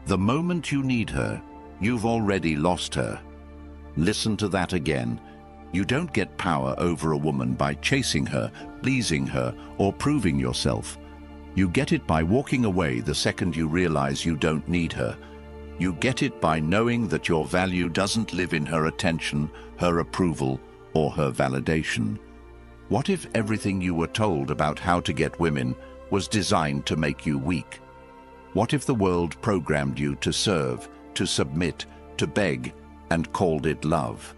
The moment you need her, you've already lost her. Listen to that again. You don't get power over a woman by chasing her, pleasing her, or proving yourself. You get it by walking away the second you realize you don't need her. You get it by knowing that your value doesn't live in her attention, her approval, or her validation. What if everything you were told about how to get women was designed to make you weak? What if the world programmed you to serve, to submit, to beg, and called it love?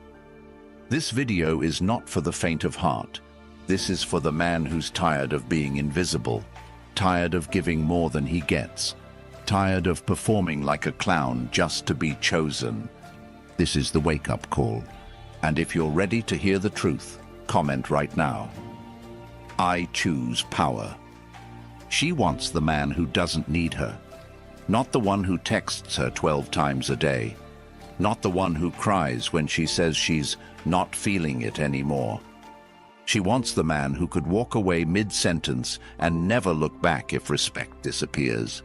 This video is not for the faint of heart. This is for the man who's tired of being invisible, tired of giving more than he gets, tired of performing like a clown just to be chosen. This is the wake-up call. And if you're ready to hear the truth, comment right now. I choose power. She wants the man who doesn't need her, not the one who texts her 12 times a day, not the one who cries when she says she's not feeling it anymore. She wants the man who could walk away mid-sentence and never look back if respect disappears.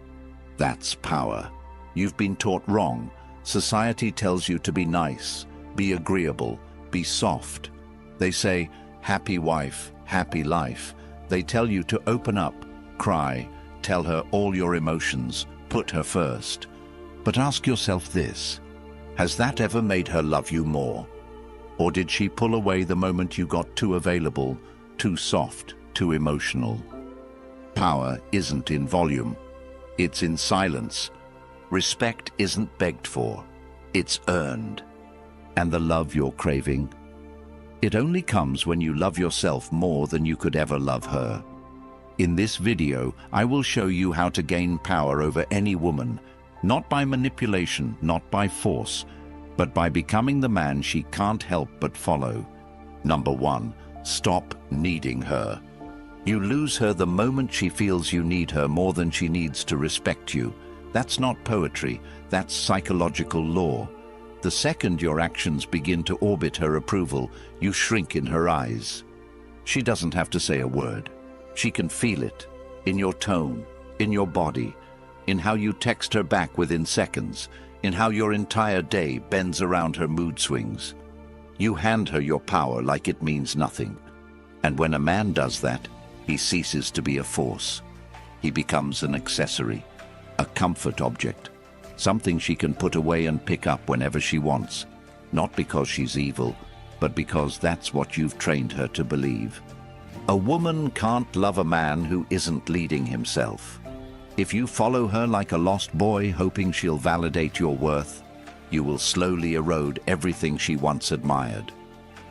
That's power. You've been taught wrong. Society tells you to be nice, be agreeable, be soft. They say, happy wife, happy life. They tell you to open up, cry, tell her all your emotions, put her first. But ask yourself this, has that ever made her love you more? Or did she pull away the moment you got too available, too soft, too emotional? Power isn't in volume, it's in silence. Respect isn't begged for, it's earned. And the love you're craving? It only comes when you love yourself more than you could ever love her. In this video, I will show you how to gain power over any woman, not by manipulation, not by force, but by becoming the man she can't help but follow. Number 1, stop needing her. You lose her the moment she feels you need her more than she needs to respect you. That's not poetry, that's psychological law. The second your actions begin to orbit her approval, you shrink in her eyes. She doesn't have to say a word. She can feel it, in your tone, in your body, in how you text her back within seconds, in how your entire day bends around her mood swings. You hand her your power like it means nothing. And when a man does that, he ceases to be a force. He becomes an accessory, a comfort object, something she can put away and pick up whenever she wants, not because she's evil, but because that's what you've trained her to believe. A woman can't love a man who isn't leading himself. If you follow her like a lost boy hoping she'll validate your worth, you will slowly erode everything she once admired.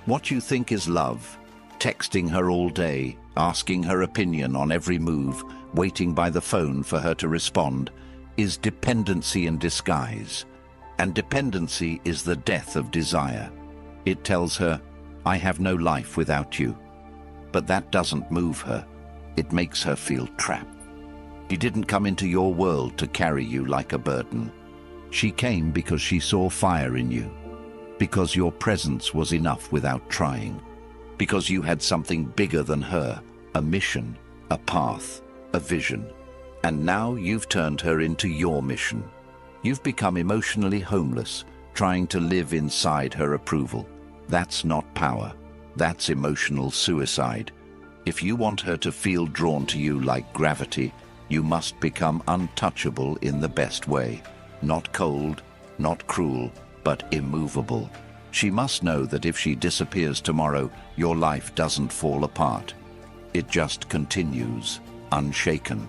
What you think is love, texting her all day, asking her opinion on every move, waiting by the phone for her to respond, is dependency in disguise. And dependency is the death of desire. It tells her, I have no life without you. But that doesn't move her. It makes her feel trapped. She didn't come into your world to carry you like a burden. She came because she saw fire in you, because your presence was enough without trying, because you had something bigger than her, a mission, a path, a vision. And now you've turned her into your mission. You've become emotionally homeless, trying to live inside her approval. That's not power. That's emotional suicide. If you want her to feel drawn to you like gravity, you must become untouchable in the best way. Not cold, not cruel, but immovable. She must know that if she disappears tomorrow, your life doesn't fall apart. It just continues, unshaken.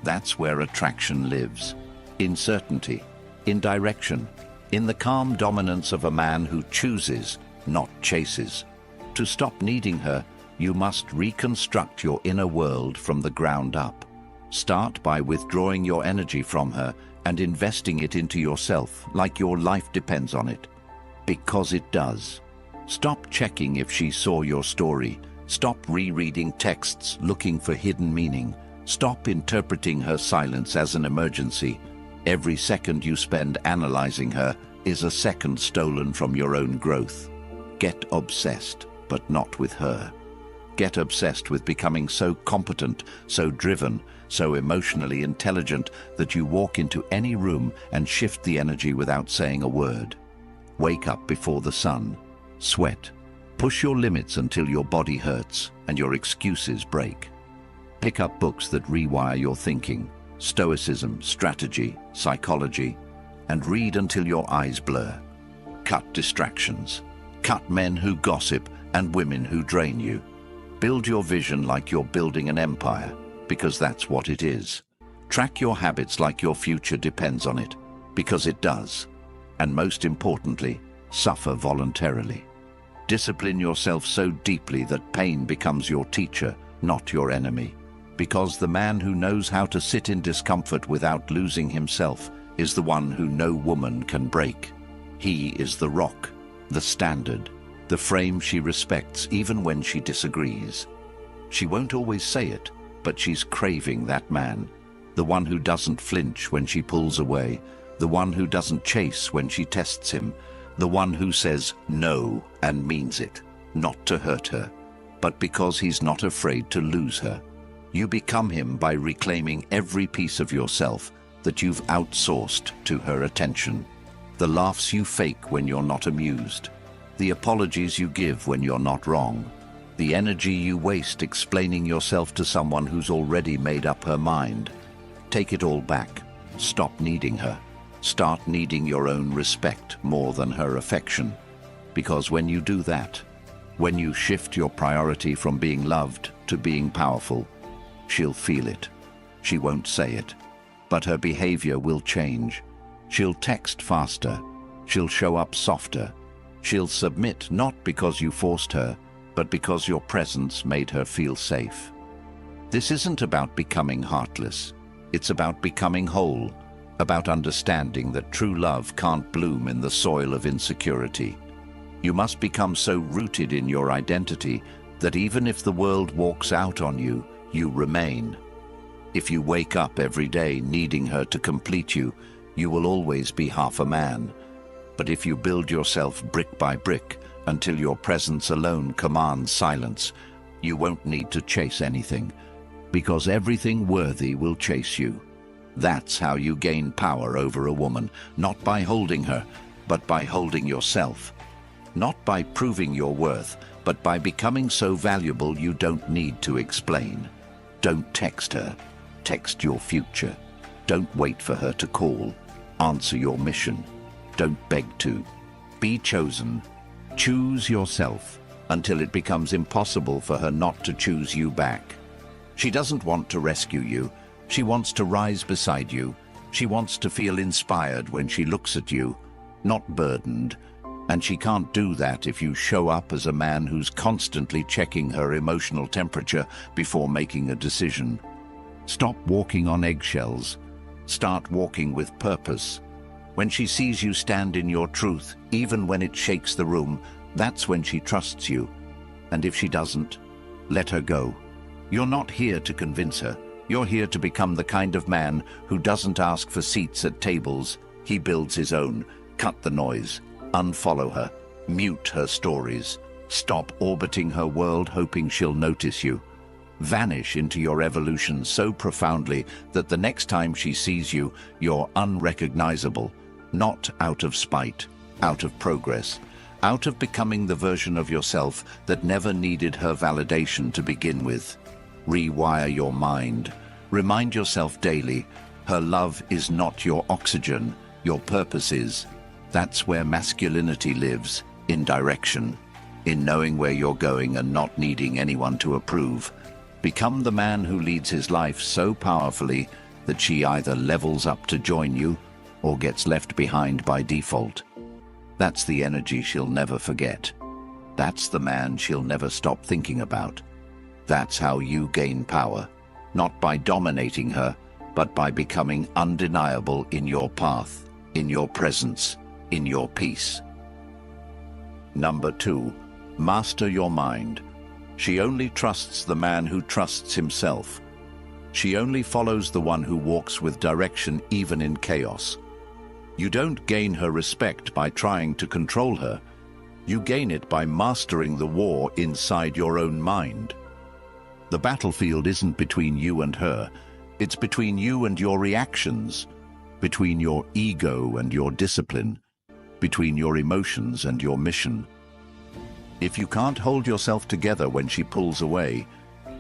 That's where attraction lives. In certainty, in direction, in the calm dominance of a man who chooses, not chases. To stop needing her, you must reconstruct your inner world from the ground up. Start by withdrawing your energy from her and investing it into yourself, like your life depends on it. Because it does. Stop checking if she saw your story. Stop rereading texts looking for hidden meaning. Stop interpreting her silence as an emergency. Every second you spend analyzing her is a second stolen from your own growth. Get obsessed, but not with her. Get obsessed with becoming so competent, so driven, so emotionally intelligent that you walk into any room and shift the energy without saying a word. Wake up before the sun. Sweat. Push your limits until your body hurts and your excuses break. Pick up books that rewire your thinking, Stoicism, strategy, psychology, and read until your eyes blur. Cut distractions. Cut men who gossip and women who drain you. Build your vision like you're building an empire, because that's what it is. Track your habits like your future depends on it, because it does. And most importantly, suffer voluntarily. Discipline yourself so deeply that pain becomes your teacher, not your enemy. Because the man who knows how to sit in discomfort without losing himself is the one who no woman can break. He is the rock, the standard, the frame she respects even when she disagrees. She won't always say it, but she's craving that man. The one who doesn't flinch when she pulls away, the one who doesn't chase when she tests him, the one who says no and means it, not to hurt her, but because he's not afraid to lose her. You become him by reclaiming every piece of yourself that you've outsourced to her attention. The laughs you fake when you're not amused, the apologies you give when you're not wrong, the energy you waste explaining yourself to someone who's already made up her mind. Take it all back. Stop needing her. Start needing your own respect more than her affection. Because when you do that, when you shift your priority from being loved to being powerful, she'll feel it. She won't say it, but her behavior will change. She'll text faster. She'll show up softer. She'll submit not because you forced her, but because your presence made her feel safe. This isn't about becoming heartless. It's about becoming whole, about understanding that true love can't bloom in the soil of insecurity. You must become so rooted in your identity that even if the world walks out on you, you remain. If you wake up every day needing her to complete you, you will always be half a man. But if you build yourself brick by brick until your presence alone commands silence, you won't need to chase anything, because everything worthy will chase you. That's how you gain power over a woman, not by holding her, but by holding yourself. Not by proving your worth, but by becoming so valuable you don't need to explain. Don't text her. Text your future. Don't wait for her to call. Answer your mission. Don't beg to. Be chosen. Choose yourself until it becomes impossible for her not to choose you back. She doesn't want to rescue you. She wants to rise beside you. She wants to feel inspired when she looks at you, not burdened. And she can't do that if you show up as a man who's constantly checking her emotional temperature before making a decision. Stop walking on eggshells. Start walking with purpose. When she sees you stand in your truth, even when it shakes the room, that's when she trusts you. And if she doesn't, let her go. You're not here to convince her. You're here to become the kind of man who doesn't ask for seats at tables. He builds his own. Cut the noise. Unfollow her. Mute her stories. Stop orbiting her world hoping she'll notice you. Vanish into your evolution so profoundly that the next time she sees you, you're unrecognizable. Not out of spite, out of progress, out of becoming the version of yourself that never needed her validation to begin with. Rewire your mind. Remind yourself daily, her love is not your oxygen, your purpose is. That's where masculinity lives, in direction, in knowing where you're going and not needing anyone to approve. Become the man who leads his life so powerfully that she either levels up to join you or gets left behind by default. That's the energy she'll never forget. That's the man she'll never stop thinking about. That's how you gain power, not by dominating her, but by becoming undeniable in your path, in your presence, in your peace. Number 2, master your mind. She only trusts the man who trusts himself. She only follows the one who walks with direction even in chaos. You don't gain her respect by trying to control her. You gain it by mastering the war inside your own mind. The battlefield isn't between you and her. It's between you and your reactions, between your ego and your discipline, between your emotions and your mission. If you can't hold yourself together when she pulls away,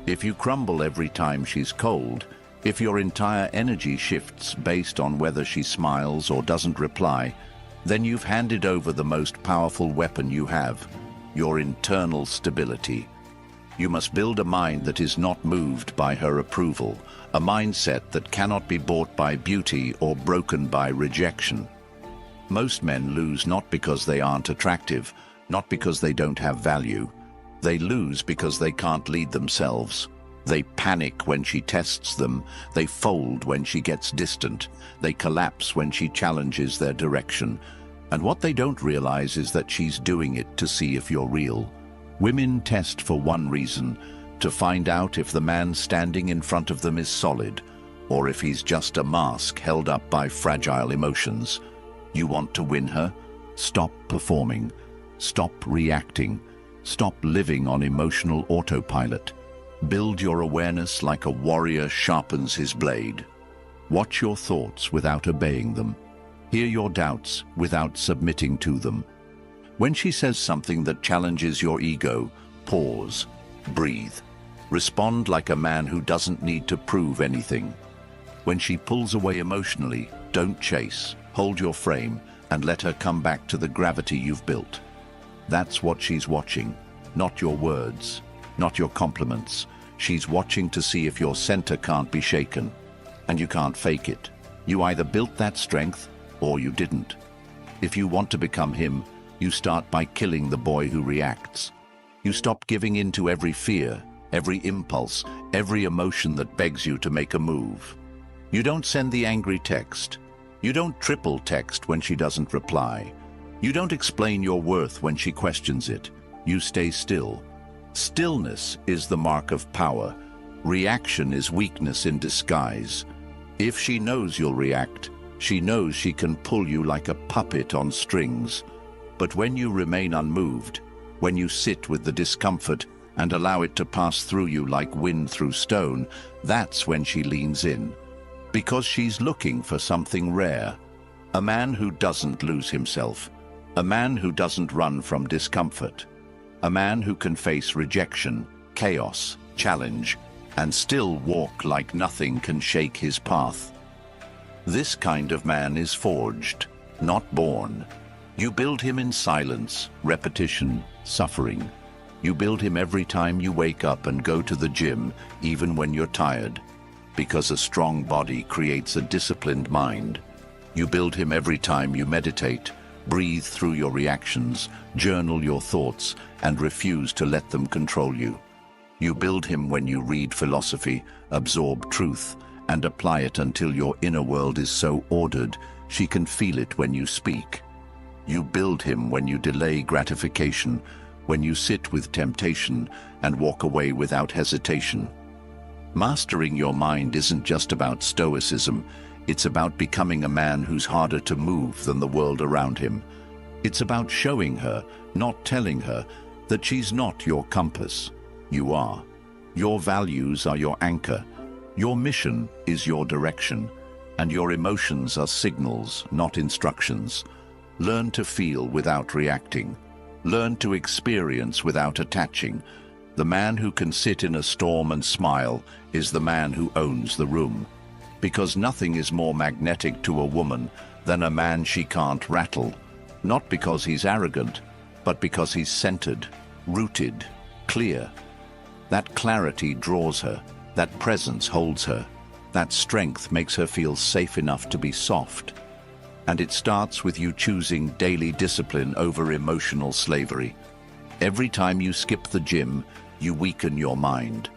if you crumble every time she's cold, if your entire energy shifts based on whether she smiles or doesn't reply, then you've handed over the most powerful weapon you have, your internal stability. You must build a mind that is not moved by her approval, a mindset that cannot be bought by beauty or broken by rejection. Most men lose not because they aren't attractive, not because they don't have value. They lose because they can't lead themselves. They panic when she tests them. They fold when she gets distant. They collapse when she challenges their direction. And what they don't realize is that she's doing it to see if you're real. Women test for one reason, to find out if the man standing in front of them is solid, or if he's just a mask held up by fragile emotions. You want to win her? Stop performing. Stop reacting. Stop living on emotional autopilot. Build your awareness like a warrior sharpens his blade. Watch your thoughts without obeying them. Hear your doubts without submitting to them. When she says something that challenges your ego, pause, breathe. Respond like a man who doesn't need to prove anything. When she pulls away emotionally, don't chase. Hold your frame and let her come back to the gravity you've built. That's what she's watching, not your words, not your compliments. She's watching to see if your center can't be shaken. And you can't fake it. You either built that strength or you didn't. If you want to become him, you start by killing the boy who reacts. You stop giving in to every fear, every impulse, every emotion that begs you to make a move. You don't send the angry text. You don't triple text when she doesn't reply. You don't explain your worth when she questions it. You stay still. Stillness is the mark of power. Reaction is weakness in disguise. If she knows you'll react, she knows she can pull you like a puppet on strings. But when you remain unmoved, when you sit with the discomfort and allow it to pass through you like wind through stone, that's when she leans in. Because she's looking for something rare. A man who doesn't lose himself. A man who doesn't run from discomfort. A man who can face rejection, chaos, challenge, and still walk like nothing can shake his path. This kind of man is forged, not born. You build him in silence, repetition, suffering. You build him every time you wake up and go to the gym, even when you're tired. Because a strong body creates a disciplined mind. You build him every time you meditate, breathe through your reactions, journal your thoughts, and refuse to let them control you. You build him when you read philosophy, absorb truth, and apply it until your inner world is so ordered she can feel it when you speak. You build him when you delay gratification, when you sit with temptation and walk away without hesitation. Mastering your mind isn't just about Stoicism, it's about becoming a man who's harder to move than the world around him. It's about showing her, not telling her, that she's not your compass. You are. Your values are your anchor. Your mission is your direction, and your emotions are signals, not instructions. Learn to feel without reacting. Learn to experience without attaching. The man who can sit in a storm and smile is the man who owns the room. Because nothing is more magnetic to a woman than a man she can't rattle. Not because he's arrogant, but because he's centered, rooted, clear. That clarity draws her. That presence holds her. That strength makes her feel safe enough to be soft. And it starts with you choosing daily discipline over emotional slavery. Every time you skip the gym, you weaken your mind.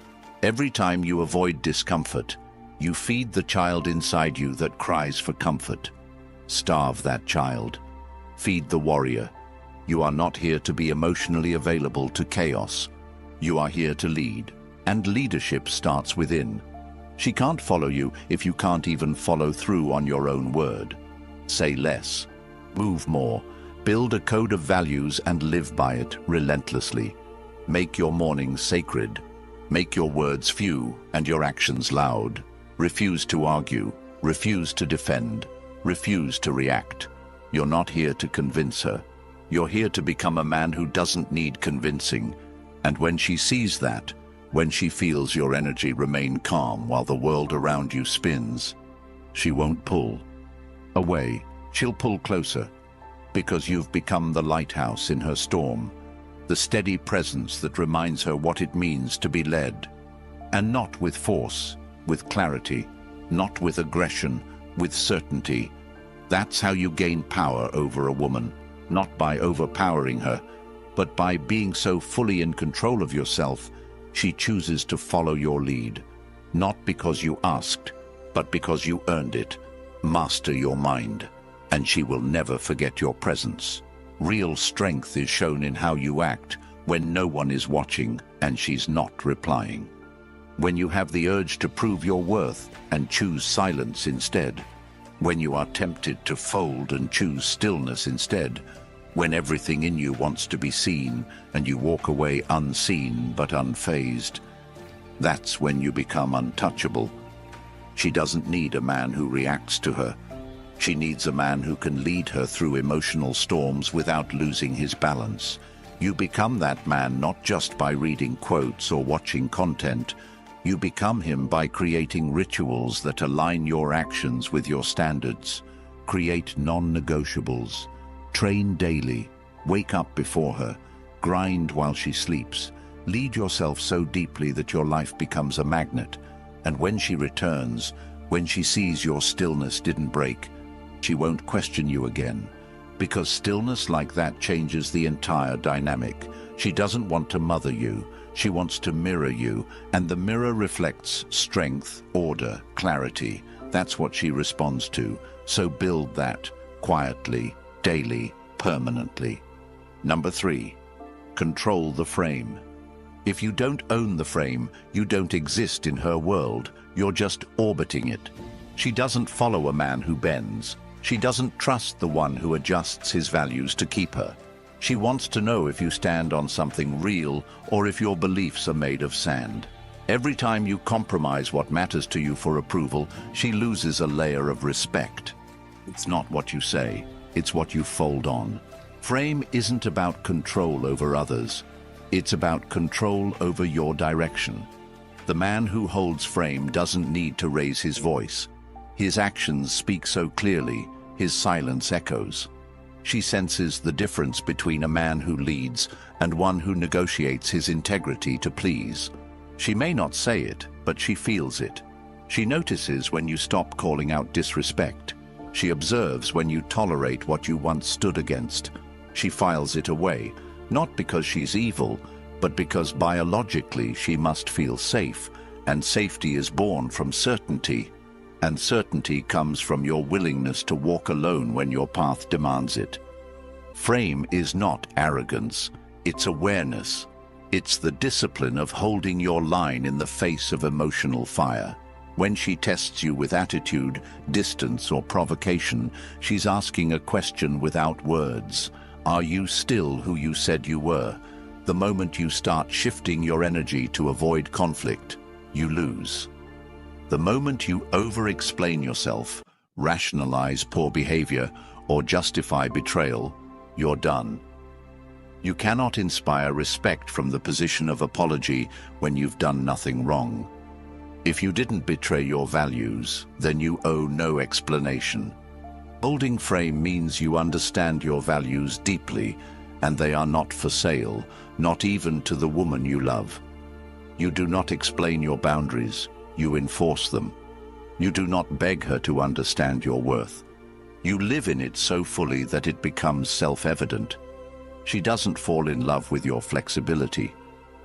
Every time you avoid discomfort, you feed the child inside you that cries for comfort. Starve that child. Feed the warrior. You are not here to be emotionally available to chaos. You are here to lead. And leadership starts within. She can't follow you if you can't even follow through on your own word. Say less. Move more. Build a code of values and live by it relentlessly. Make your mornings sacred. Make your words few and your actions loud. Refuse to argue. Refuse to defend. Refuse to react. You're not here to convince her. You're here to become a man who doesn't need convincing. And when she sees that, when she feels your energy remain calm while the world around you spins, she won't pull away. She'll pull closer, because you've become the lighthouse in her storm, the steady presence that reminds her what it means to be led. And not with force, with clarity, not with aggression, with certainty. That's how you gain power over a woman, not by overpowering her, but by being so fully in control of yourself, she chooses to follow your lead, not because you asked, but because you earned it. Master your mind, and she will never forget your presence. Real strength is shown in how you act when no one is watching and she's not replying. When you have the urge to prove your worth and choose silence instead. When you are tempted to fold and choose stillness instead. When everything in you wants to be seen and you walk away unseen but unfazed. That's when you become untouchable. She doesn't need a man who reacts to her. She needs a man who can lead her through emotional storms without losing his balance. You become that man not just by reading quotes or watching content. You become him by creating rituals that align your actions with your standards. Create non-negotiables. Train daily. Wake up before her. Grind while she sleeps. Lead yourself so deeply that your life becomes a magnet. And when she returns, when she sees your stillness didn't break, she won't question you again. Because stillness like that changes the entire dynamic. She doesn't want to mother you. She wants to mirror you, and the mirror reflects strength, order, clarity. That's what she responds to. So build that, quietly, daily, permanently. Number 3, control the frame. If you don't own the frame, you don't exist in her world. You're just orbiting it. She doesn't follow a man who bends. She doesn't trust the one who adjusts his values to keep her. She wants to know if you stand on something real or if your beliefs are made of sand. Every time you compromise what matters to you for approval, she loses a layer of respect. It's not what you say, it's what you fold on. Frame isn't about control over others. It's about control over your direction. The man who holds frame doesn't need to raise his voice. His actions speak so clearly, his silence echoes. She senses the difference between a man who leads and one who negotiates his integrity to please. She may not say it, but she feels it. She notices when you stop calling out disrespect. She observes when you tolerate what you once stood against. She files it away, not because she's evil, but because biologically she must feel safe, and safety is born from certainty. And certainty comes from your willingness to walk alone when your path demands it. Frame is not arrogance, it's awareness. It's the discipline of holding your line in the face of emotional fire. When she tests you with attitude, distance, or provocation, she's asking a question without words. Are you still who you said you were? The moment you start shifting your energy to avoid conflict, you lose. The moment you over-explain yourself, rationalize poor behavior, or justify betrayal, you're done. You cannot inspire respect from the position of apology when you've done nothing wrong. If you didn't betray your values, then you owe no explanation. Holding frame means you understand your values deeply, and they are not for sale, not even to the woman you love. You do not explain your boundaries, you enforce them. You do not beg her to understand your worth. You live in it so fully that it becomes self-evident. She doesn't fall in love with your flexibility.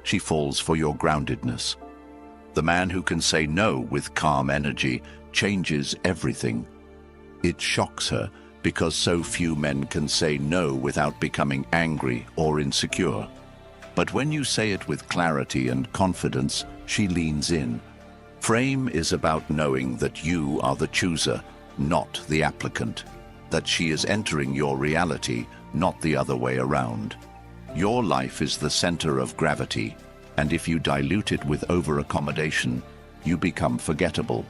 She falls for your groundedness. The man who can say no with calm energy changes everything. It shocks her because so few men can say no without becoming angry or insecure. But when you say it with clarity and confidence, she leans in. Frame is about knowing that you are the chooser, not the applicant. That she is entering your reality, not the other way around. Your life is the center of gravity. And if you dilute it with over-accommodation, you become forgettable.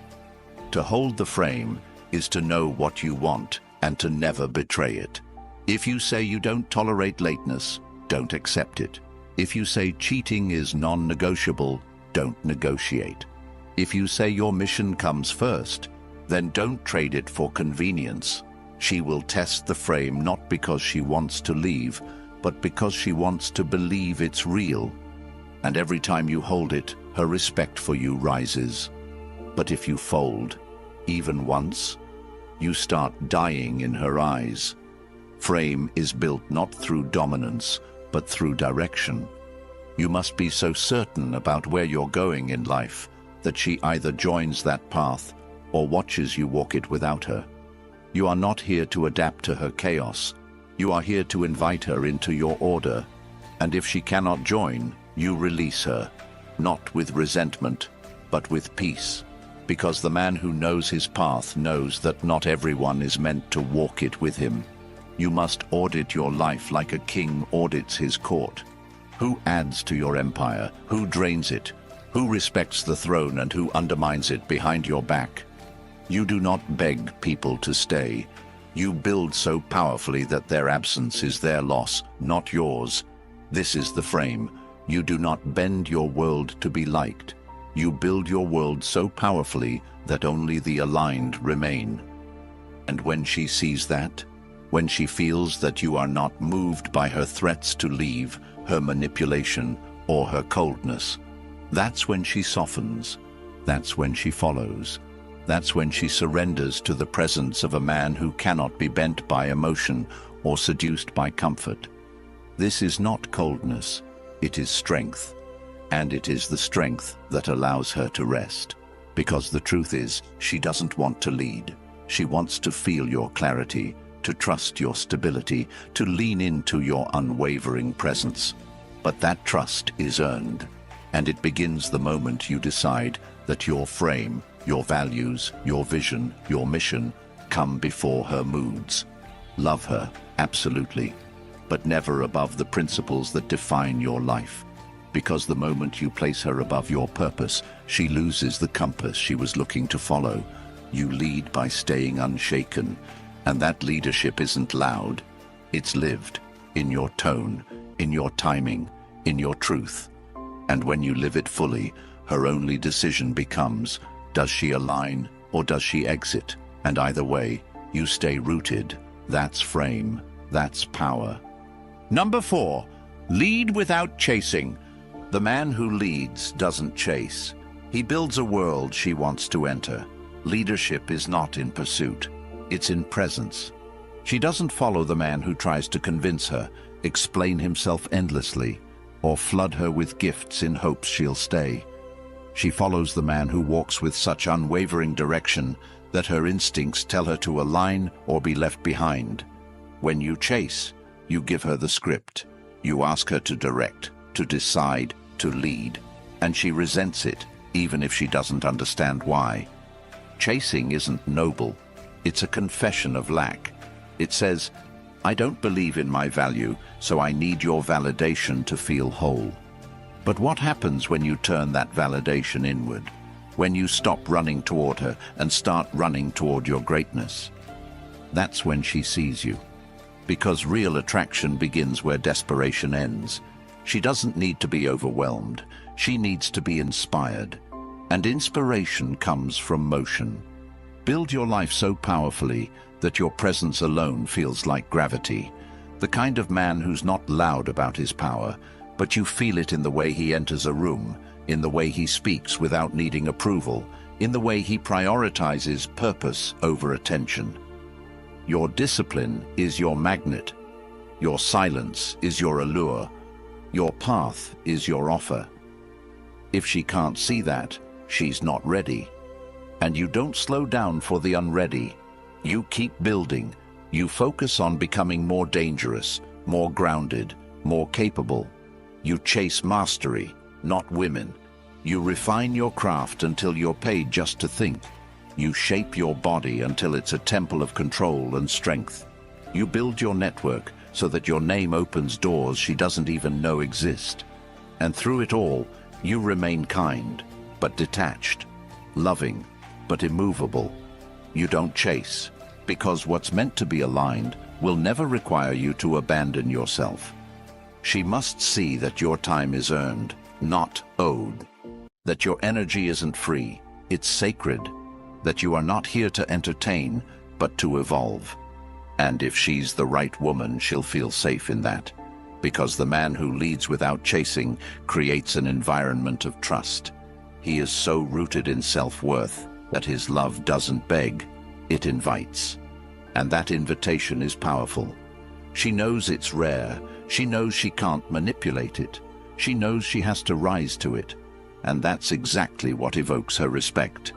To hold the frame is to know what you want and to never betray it. If you say you don't tolerate lateness, don't accept it. If you say cheating is non-negotiable, don't negotiate. If you say your mission comes first, then don't trade it for convenience. She will test the frame not because she wants to leave, but because she wants to believe it's real. And every time you hold it, her respect for you rises. But if you fold, even once, you start dying in her eyes. Frame is built not through dominance, but through direction. You must be so certain about where you're going in life that she either joins that path or watches you walk it without her. You are not here to adapt to her chaos. You are here to invite her into your order. And if she cannot join, you release her, not with resentment, but with peace. Because the man who knows his path knows that not everyone is meant to walk it with him. You must audit your life like a king audits his court. Who adds to your empire? Who drains it? Who respects the throne and who undermines it behind your back? You do not beg people to stay. You build so powerfully that their absence is their loss, not yours. This is the frame. You do not bend your world to be liked. You build your world so powerfully that only the aligned remain. And when she sees that, when she feels that you are not moved by her threats to leave, her manipulation, or her coldness, that's when she softens. That's when she follows. That's when she surrenders to the presence of a man who cannot be bent by emotion or seduced by comfort. This is not coldness, it is strength. And it is the strength that allows her to rest. Because the truth is, she doesn't want to lead. She wants to feel your clarity, to trust your stability, to lean into your unwavering presence. But that trust is earned, and it begins the moment you decide that your frame, your values, your vision, your mission come before her moods. Love her, absolutely, but never above the principles that define your life. Because the moment you place her above your purpose, she loses the compass she was looking to follow. You lead by staying unshaken, and that leadership isn't loud. It's lived, in your tone, in your timing, in your truth. And when you live it fully, her only decision becomes, does she align or does she exit? And either way, you stay rooted. That's frame, that's power. Number 4, lead without chasing. The man who leads doesn't chase. He builds a world she wants to enter. Leadership is not in pursuit. It's in presence. She doesn't follow the man who tries to convince her, explain himself endlessly, or flood her with gifts in hopes she'll stay. She follows the man who walks with such unwavering direction that her instincts tell her to align or be left behind. When you chase, you give her the script. You ask her to direct, to decide, to lead, and she resents it, even if she doesn't understand why. Chasing isn't noble. It's a confession of lack. It says, I don't believe in my value, so I need your validation to feel whole. But what happens when you turn that validation inward? When you stop running toward her and start running toward your greatness? That's when she sees you. Because real attraction begins where desperation ends. She doesn't need to be overwhelmed. She needs to be inspired. And inspiration comes from motion. Build your life so powerfully that your presence alone feels like gravity. The kind of man who's not loud about his power, but you feel it in the way he enters a room, in the way he speaks without needing approval, in the way he prioritizes purpose over attention. Your discipline is your magnet. Your silence is your allure. Your path is your offer. If she can't see that, she's not ready. And you don't slow down for the unready. You keep building. You focus on becoming more dangerous, more grounded, more capable. You chase mastery, not women. You refine your craft until you're paid just to think. You shape your body until it's a temple of control and strength. You build your network so that your name opens doors she doesn't even know exist. And through it all, you remain kind, but detached, loving, but immovable. You don't chase, because what's meant to be aligned will never require you to abandon yourself. She must see that your time is earned, not owed. That your energy isn't free, it's sacred. That you are not here to entertain, but to evolve. And if she's the right woman, she'll feel safe in that. Because the man who leads without chasing creates an environment of trust. He is so rooted in self-worth that his love doesn't beg, it invites. And that invitation is powerful. She knows it's rare. She knows she can't manipulate it. She knows she has to rise to it. And that's exactly what evokes her respect.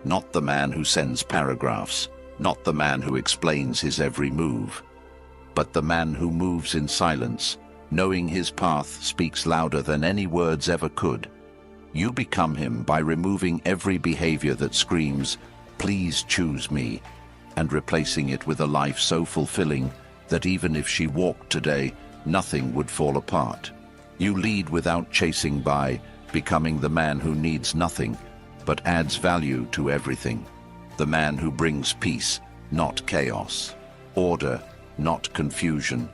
Not the man who sends paragraphs, not the man who explains his every move, but the man who moves in silence, knowing his path speaks louder than any words ever could. You become him by removing every behavior that screams, "Please choose me," and replacing it with a life so fulfilling that even if she walked today, nothing would fall apart. You lead without chasing by becoming the man who needs nothing, but adds value to everything. The man who brings peace, not chaos. Order, not confusion.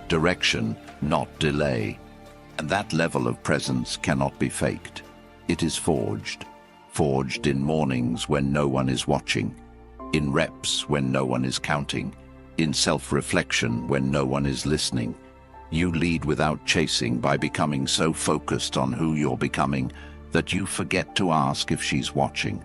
Direction, not delay. And that level of presence cannot be faked. It is forged. Forged in mornings when no one is watching. In reps when no one is counting. In self-reflection when no one is listening. You lead without chasing by becoming so focused on who you're becoming that you forget to ask if she's watching.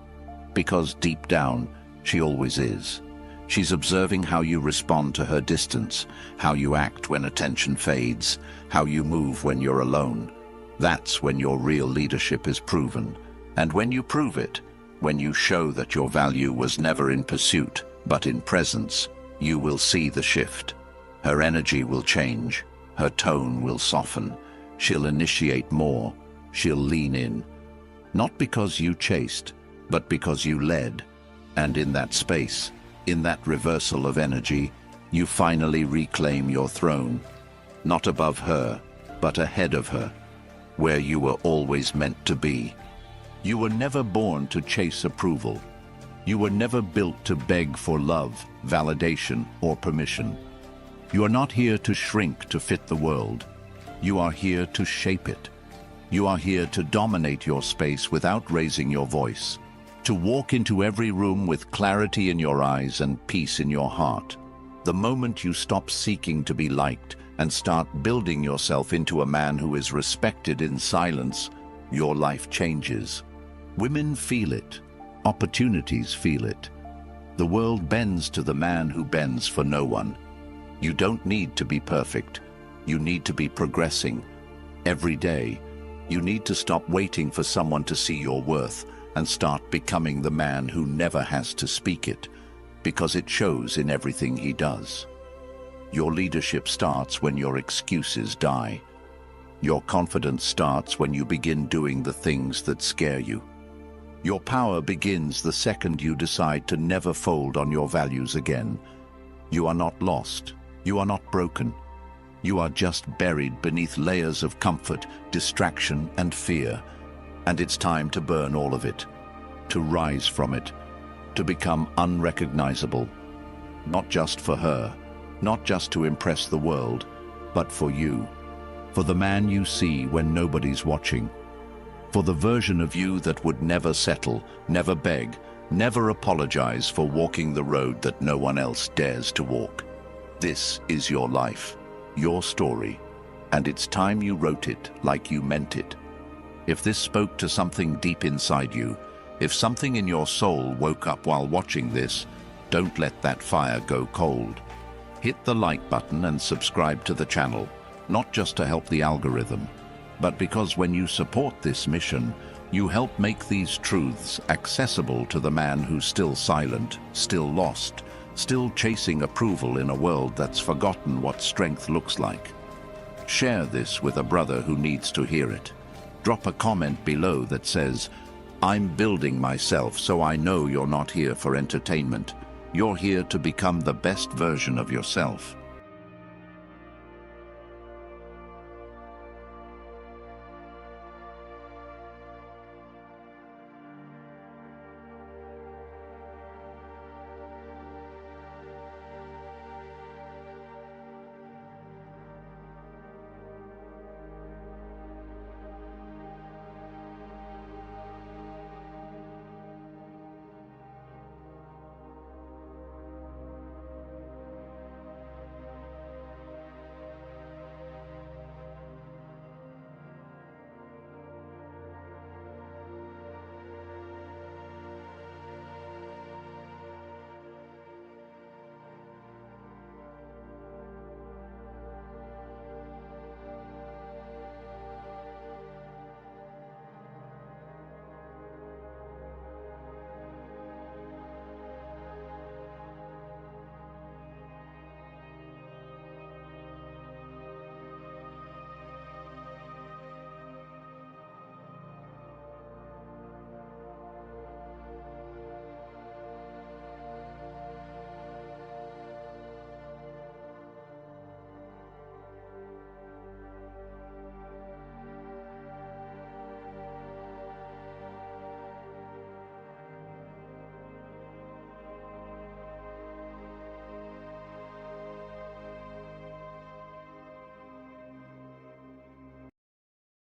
Because deep down, she always is. She's observing how you respond to her distance, how you act when attention fades, how you move when you're alone. That's when your real leadership is proven. And when you prove it, when you show that your value was never in pursuit, but in presence, you will see the shift. Her energy will change. Her tone will soften. She'll initiate more. She'll lean in. Not because you chased, but because you led. And in that space, in that reversal of energy, you finally reclaim your throne. Not above her, but ahead of her, where you were always meant to be. You were never born to chase approval. You were never built to beg for love, validation, or permission. You are not here to shrink to fit the world. You are here to shape it. You are here to dominate your space without raising your voice. To walk into every room with clarity in your eyes and peace in your heart. The moment you stop seeking to be liked and start building yourself into a man who is respected in silence, your life changes. Women feel it. Opportunities feel it. The world bends to the man who bends for no one. You don't need to be perfect. You need to be progressing. Every day, you need to stop waiting for someone to see your worth and start becoming the man who never has to speak it, because it shows in everything he does. Your leadership starts when your excuses die. Your confidence starts when you begin doing the things that scare you. Your power begins the second you decide to never fold on your values again. You are not lost. You are not broken. You are just buried beneath layers of comfort, distraction, and fear. And it's time to burn all of it, to rise from it, to become unrecognizable. Not just for her, not just to impress the world, but for you. For the man you see when nobody's watching. For the version of you that would never settle, never beg, never apologize for walking the road that no one else dares to walk. This is your life, your story, and it's time you wrote it like you meant it. If this spoke to something deep inside you, if something in your soul woke up while watching this, don't let that fire go cold. Hit the like button and subscribe to the channel, not just to help the algorithm, but because when you support this mission, you help make these truths accessible to the man who's still silent, still lost, still chasing approval in a world that's forgotten what strength looks like. Share this with a brother who needs to hear it. Drop a comment below that says, "I'm building myself so I know you're not here for entertainment. You're here to become the best version of yourself."